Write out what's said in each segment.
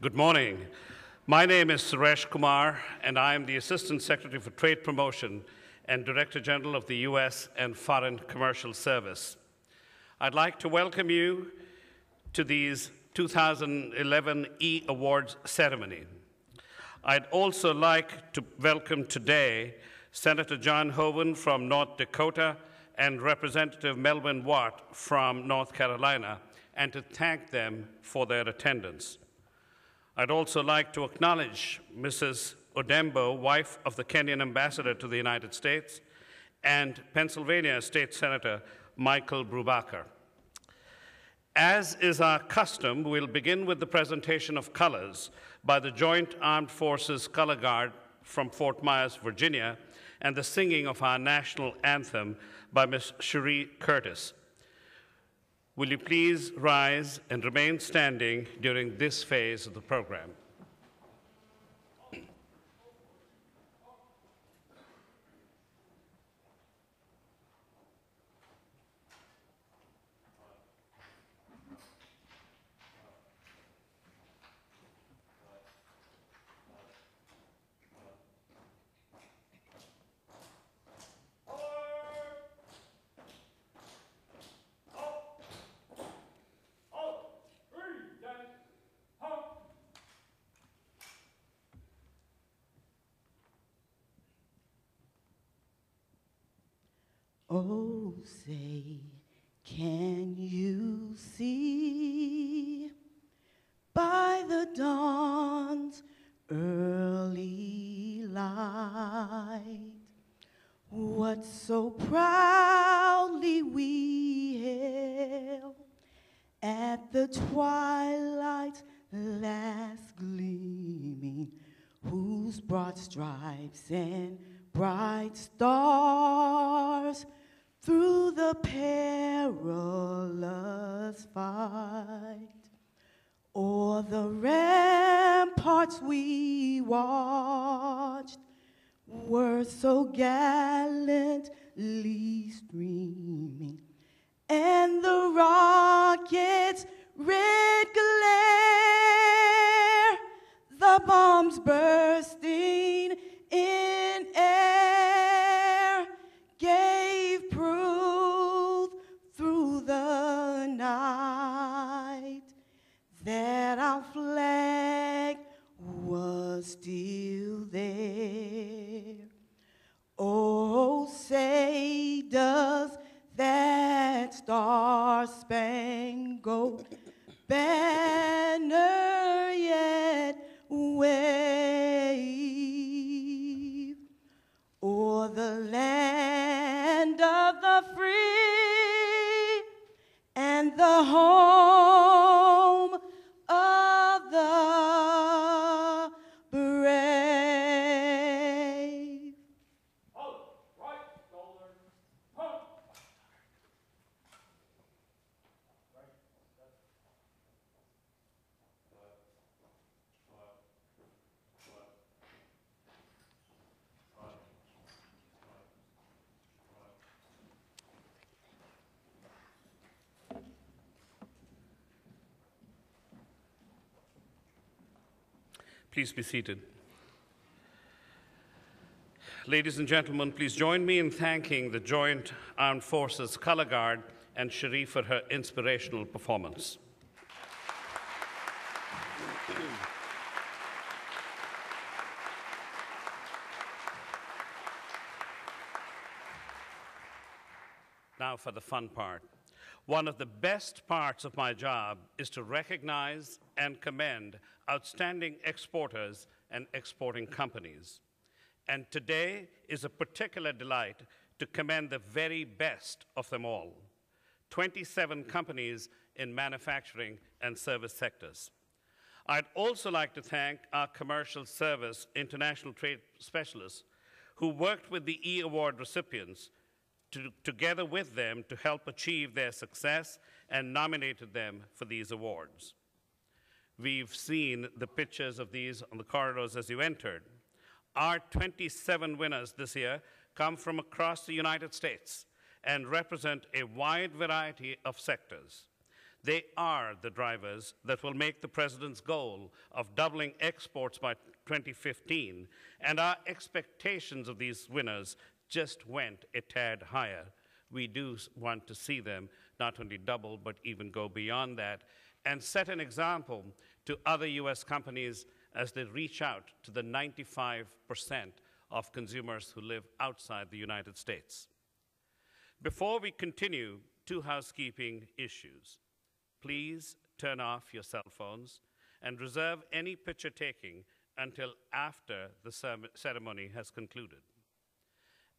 Good morning. My name is Suresh Kumar, and I am the Assistant Secretary for Trade Promotion and Director General of the U.S. and Foreign Commercial Service. I'd like to welcome you to these 2011 E-Awards ceremony. I'd also like to welcome today Senator John Hoeven from North Dakota and Representative Melvin Watt from North Carolina, and to thank them for their attendance. I'd also like to acknowledge Mrs. Odembo, wife of the Kenyan ambassador to the United States, and Pennsylvania State Senator Michael Brubaker. As is our custom, we'll begin with the presentation of colors by the Joint Armed Forces Color Guard from Fort Myers, Virginia, and the singing of our national anthem by Ms. Cherie Curtis. Will you please rise and remain standing during this phase of the program? Oh, say, can you see by the dawn's early light what so proudly we hailed at the twilight's last gleaming, whose broad stripes and bright stars through the perilous fight o'er the ramparts we watched were so gallantly streaming, and the rockets' red glare, the bombs bursting in air, gave proof through the night that our flag was still there. Oh, say, does that star-spangled banner yet wave o'er the land of the free and the home of the brave? Halt! Right shoulder. Halt! Please be seated. Ladies and gentlemen, please join me in thanking the Joint Armed Forces Color Guard and Cherie for her inspirational performance. Now for the fun part. One of the best parts of my job is to recognize and commend outstanding exporters and exporting companies. And today is a particular delight to commend the very best of them all, 27 companies in manufacturing and service sectors. I'd also like to thank our commercial service international trade specialists who worked with the E-Award recipients together with them to help achieve their success and nominated them for these awards. We've seen the pictures of these on the corridors as you entered. Our 27 winners this year come from across the United States and represent a wide variety of sectors. They are the drivers that will make the President's goal of doubling exports by 2015, and our expectations of these winners just went a tad higher. We do want to see them not only double, but even go beyond that, and set an example to other US companies as they reach out to the 95% of consumers who live outside the United States. Before we continue, two housekeeping issues. Please turn off your cell phones and reserve any picture taking until after the ceremony has concluded.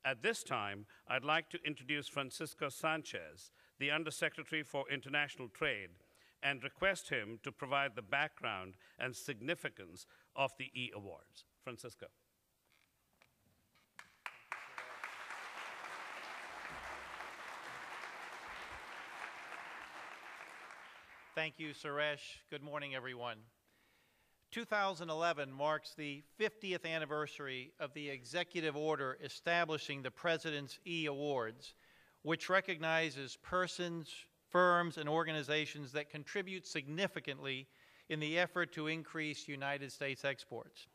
At this time, I'd like to introduce Francisco Sanchez, the Undersecretary for International Trade, and request him to provide the background and significance of the E-Awards. Francisco. Thank you, Suresh. Good morning, everyone. 2011 marks the 50th anniversary of the executive order establishing the President's E-Awards, which recognizes persons, firms, and organizations that contribute significantly in the effort to increase United States exports.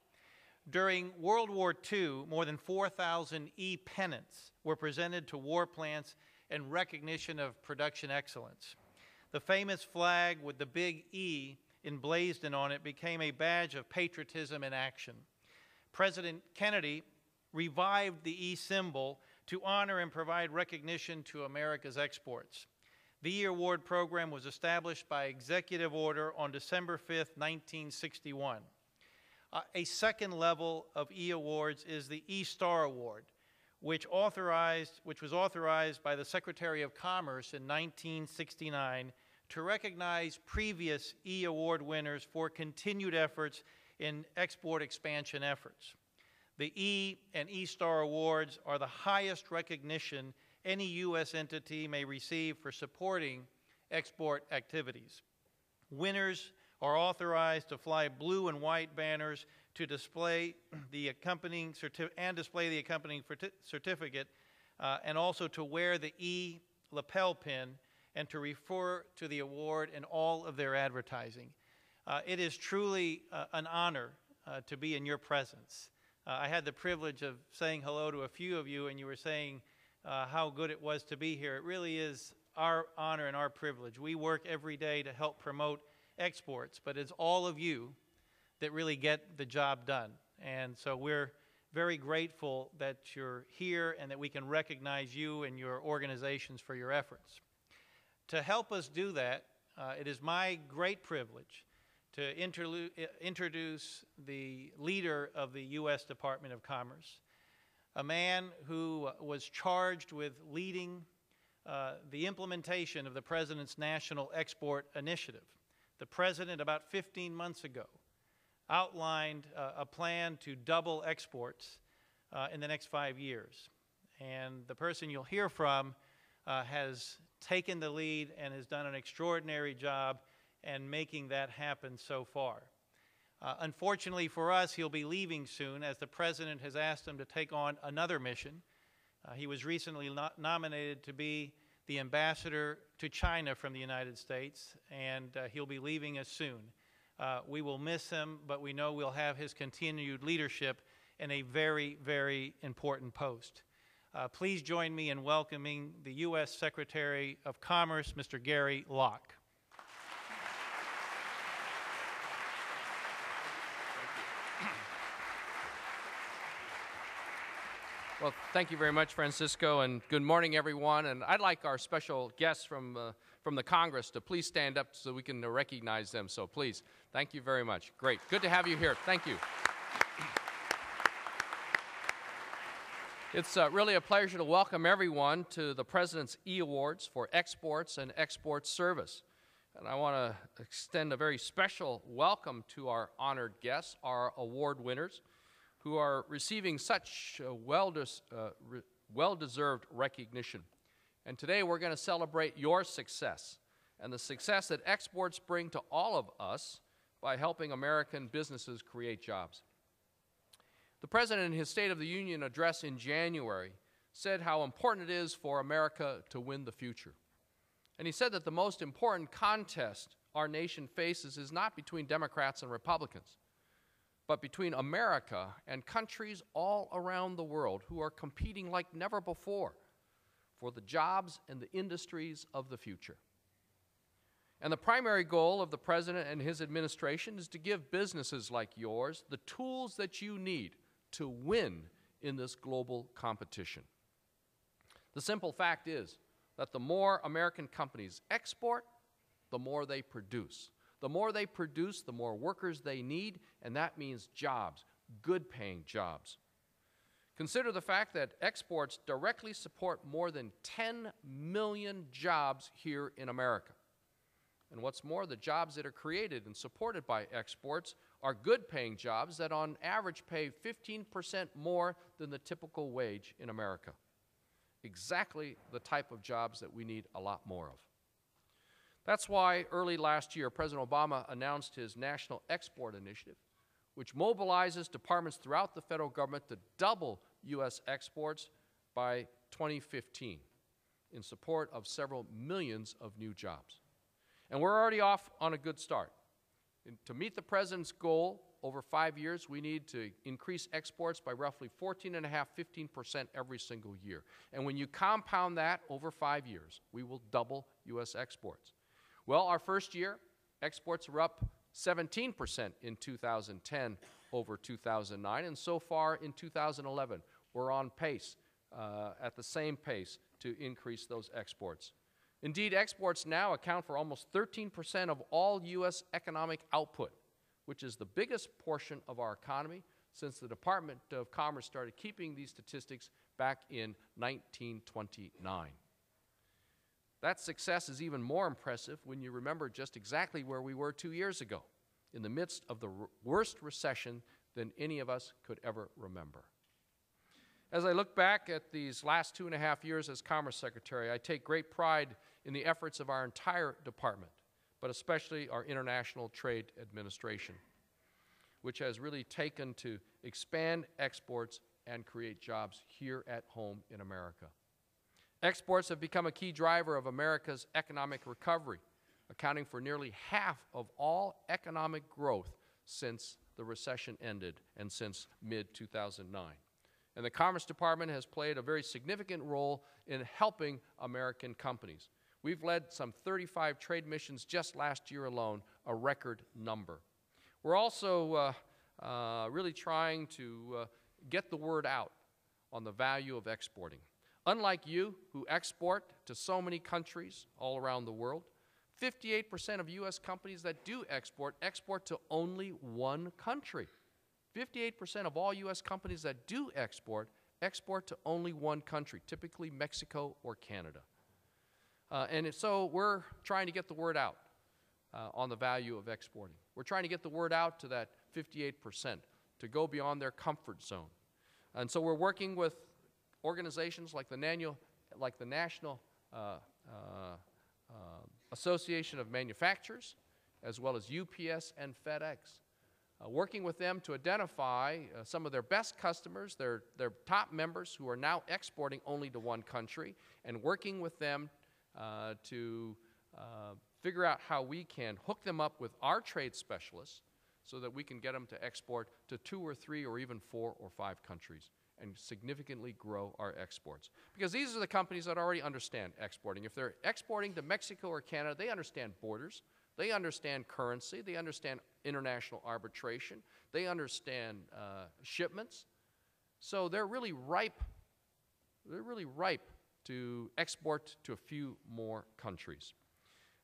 During World War II, more than 4,000 E-pennants were presented to war plants in recognition of production excellence. The famous flag with the big E emblazoned on it became a badge of patriotism in action. President Kennedy revived the E symbol to honor and provide recognition to America's exports. The E Award program was established by executive order on December 5th, 1961. A second level of E Awards is the E-Star Award, which was authorized by the Secretary of Commerce in 1969 to recognize previous E-Award winners for continued efforts in export expansion efforts. The E and E-Star Awards are the highest recognition any U.S. entity may receive for supporting export activities. Winners are authorized to fly blue and white banners to display the accompanying certificate and also to wear the E lapel pin and to refer to the award in all of their advertising. It is truly an honor to be in your presence. I had the privilege of saying hello to a few of you, and you were saying how good it was to be here. It really is our honor and our privilege. We work every day to help promote exports, but it's all of you that really get the job done. And so we're very grateful that you're here and that we can recognize you and your organizations for your efforts. To help us do that, it is my great privilege to introduce the leader of the U.S. Department of Commerce, a man who was charged with leading the implementation of the President's National Export Initiative. The President, about 15 months ago, outlined a plan to double exports in the next 5 years. And the person you'll hear from has taken the lead and has done an extraordinary job in making that happen so far. Unfortunately for us, he'll be leaving soon as the President has asked him to take on another mission. He was recently nominated to be the ambassador to China from the United States, and he'll be leaving us soon. We will miss him, but we know we'll have his continued leadership in a very, very important post. Please join me in welcoming the U.S. Secretary of Commerce, Mr. Gary Locke. Well, thank you very much, Francisco, and good morning, everyone. And I'd like our special guests from the Congress to please stand up so we can recognize them. So please, thank you very much. Great. Good to have you here. Thank you. It's really a pleasure to welcome everyone to the President's E-Awards for Exports and Export Service. And I want to extend a very special welcome to our honored guests, our award winners, who are receiving such well-deserved recognition. And today we're going to celebrate your success and the success that exports bring to all of us by helping American businesses create jobs. The President, in his State of the Union address in January, said how important it is for America to win the future. And he said that the most important contest our nation faces is not between Democrats and Republicans, but between America and countries all around the world who are competing like never before for the jobs and the industries of the future. And the primary goal of the President and his administration is to give businesses like yours the tools that you need to win in this global competition. The simple fact is that the more American companies export, the more they produce. The more they produce, the more workers they need, and that means jobs, good-paying jobs. Consider the fact that exports directly support more than 10 million jobs here in America. And what's more, the jobs that are created and supported by exports are good-paying jobs that on average pay 15% more than the typical wage in America. Exactly the type of jobs that we need a lot more of. That's why early last year, President Obama announced his National Export Initiative, which mobilizes departments throughout the federal government to double U.S. exports by 2015 in support of several millions of new jobs. And we're already off on a good start. To meet the President's goal over 5 years, we need to increase exports by roughly 14.5%, 15% every single year. And when you compound that over 5 years, we will double U.S. exports. Well, our first year, exports were up 17% in 2010 over 2009, and so far in 2011, we're on pace, at the same pace, to increase those exports. Indeed, exports now account for almost 13% of all U.S. economic output, which is the biggest portion of our economy since the Department of Commerce started keeping these statistics back in 1929. That success is even more impressive when you remember just exactly where we were 2 years ago, in the midst of the worst recession than any of us could ever remember. As I look back at these last 2.5 years as Commerce Secretary, I take great pride in the efforts of our entire department, but especially our International Trade Administration, which has really taken to expand exports and create jobs here at home in America. Exports have become a key driver of America's economic recovery, accounting for nearly half of all economic growth since the recession ended and since mid-2009. And the Commerce Department has played a very significant role in helping American companies. We've led some 35 trade missions just last year alone, a record number. We're also really trying to get the word out on the value of exporting. Unlike you, who export to so many countries all around the world, 58% of U.S. companies that do export to only one country. 58% of all U.S. companies that do export to only one country, typically Mexico or Canada. So we're trying to get the word out on the value of exporting. We're trying to get the word out to that 58% to go beyond their comfort zone. And so we're working with organizations like the National Association of Manufacturers, as well as UPS and FedEx, working with them to identify some of their best customers, their top members who are now exporting only to one country, and working with them to figure out how we can hook them up with our trade specialists so that we can get them to export to 2 or 3 or even 4 or 5 countries and significantly grow our exports. Because these are the companies that already understand exporting. If they're exporting to Mexico or Canada, they understand borders, they understand currency, they understand international arbitration, they understand shipments. So they're really ripe to export to a few more countries.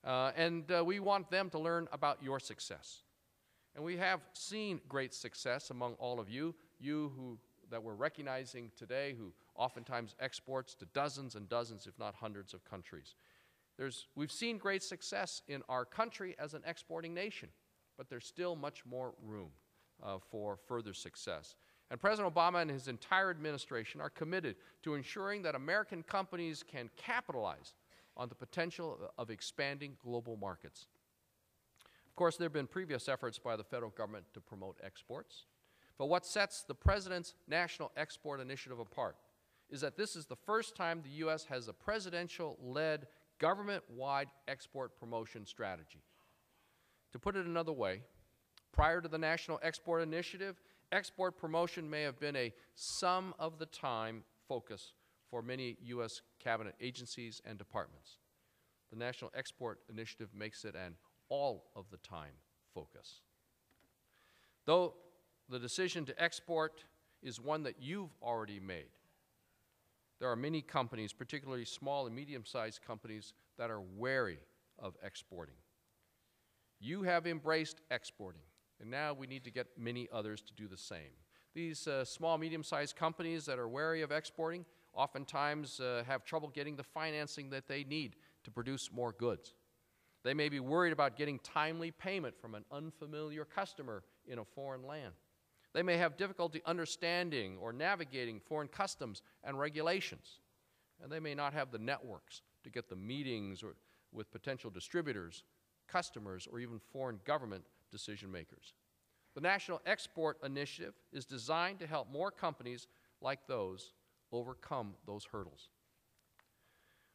We want them to learn about your success. And we have seen great success among all of you that we're recognizing today, who oftentimes exports to dozens and dozens, if not hundreds of countries. We've seen great success in our country as an exporting nation, but there's still much more room for further success. And President Obama and his entire administration are committed to ensuring that American companies can capitalize on the potential of expanding global markets. Of course, there have been previous efforts by the federal government to promote exports. But what sets the President's National Export Initiative apart is that this is the first time the U.S. has a presidential-led government-wide export promotion strategy. To put it another way, prior to the National Export Initiative, export promotion may have been a sum-of-the-time focus for many U.S. cabinet agencies and departments. The National Export Initiative makes it an all-of-the-time focus. Though the decision to export is one that you've already made, there are many companies, particularly small and medium-sized companies, that are wary of exporting. You have embraced exporting, and now we need to get many others to do the same. These small, medium-sized companies that are wary of exporting oftentimes have trouble getting the financing that they need to produce more goods. They may be worried about getting timely payment from an unfamiliar customer in a foreign land. They may have difficulty understanding or navigating foreign customs and regulations. And they may not have the networks to get the meetings with potential distributors, customers, or even foreign government decision makers. The National Export Initiative is designed to help more companies like those overcome those hurdles.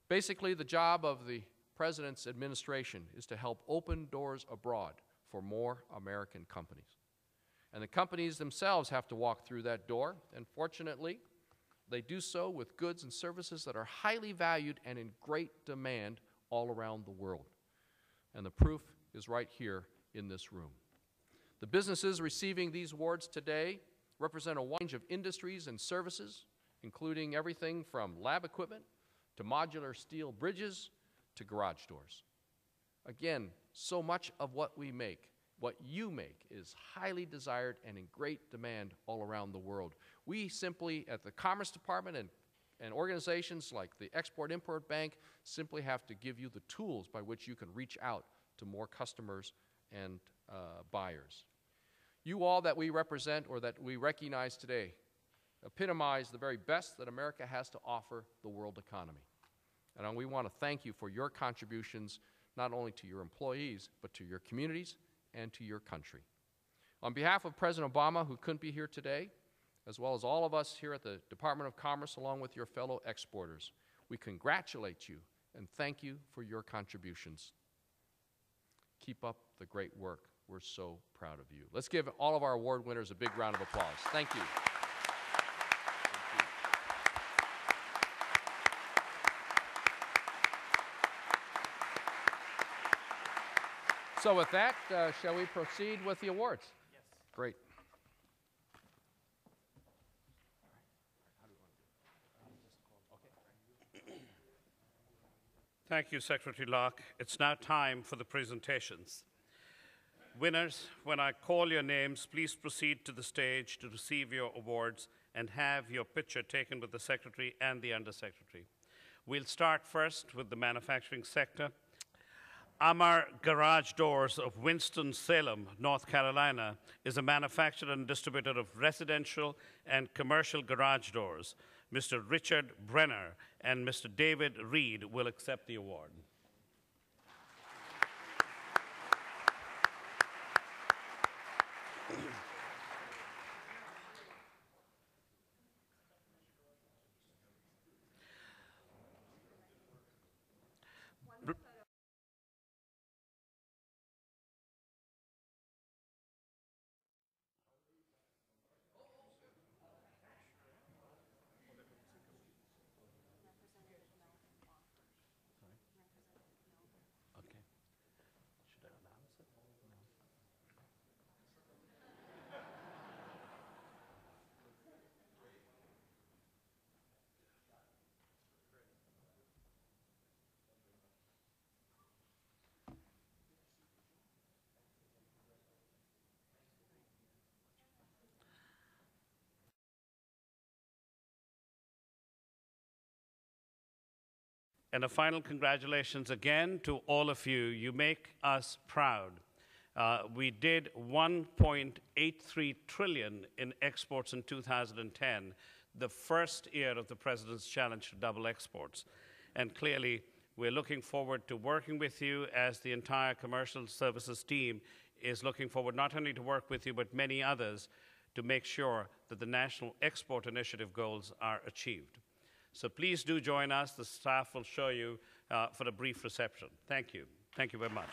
Basically, the job of the President's administration is to help open doors abroad for more American companies. And the companies themselves have to walk through that door, and fortunately, they do so with goods and services that are highly valued and in great demand all around the world. And the proof is right here in this room. The businesses receiving these awards today represent a wide range of industries and services, including everything from lab equipment to modular steel bridges to garage doors. Again, so much of what we make, what you make, is highly desired and in great demand all around the world. We simply, at the Commerce Department and organizations like the Export-Import Bank, simply have to give you the tools by which you can reach out to more customers and buyers. You all that we represent or that we recognize today epitomize the very best that America has to offer the world economy. And we want to thank you for your contributions, not only to your employees, but to your communities and to your country. On behalf of President Obama, who couldn't be here today, as well as all of us here at the Department of Commerce, along with your fellow exporters, we congratulate you and thank you for your contributions. Keep up the great work. We're so proud of you. Let's give all of our award winners a big round of applause. Thank you. So with that, shall we proceed with the awards? Yes. Great. Thank you, Secretary Locke. It's now time for the presentations. Winners, when I call your names, please proceed to the stage to receive your awards and have your picture taken with the Secretary and the Undersecretary. We'll start first with the manufacturing sector. Amarr Garage Doors of Winston-Salem, North Carolina, is a manufacturer and distributor of residential and commercial garage doors. Mr. Richard Brenner and Mr. David Reed will accept the award. And a final congratulations again to all of you. You make us proud. We did 1.83 trillion in exports in 2010, the first year of the President's challenge to double exports. And clearly, we're looking forward to working with you, as the entire commercial services team is looking forward not only to work with you, but many others, to make sure that the National Export Initiative goals are achieved. So please do join us. The staff will show you for a brief reception. Thank you. Thank you very much.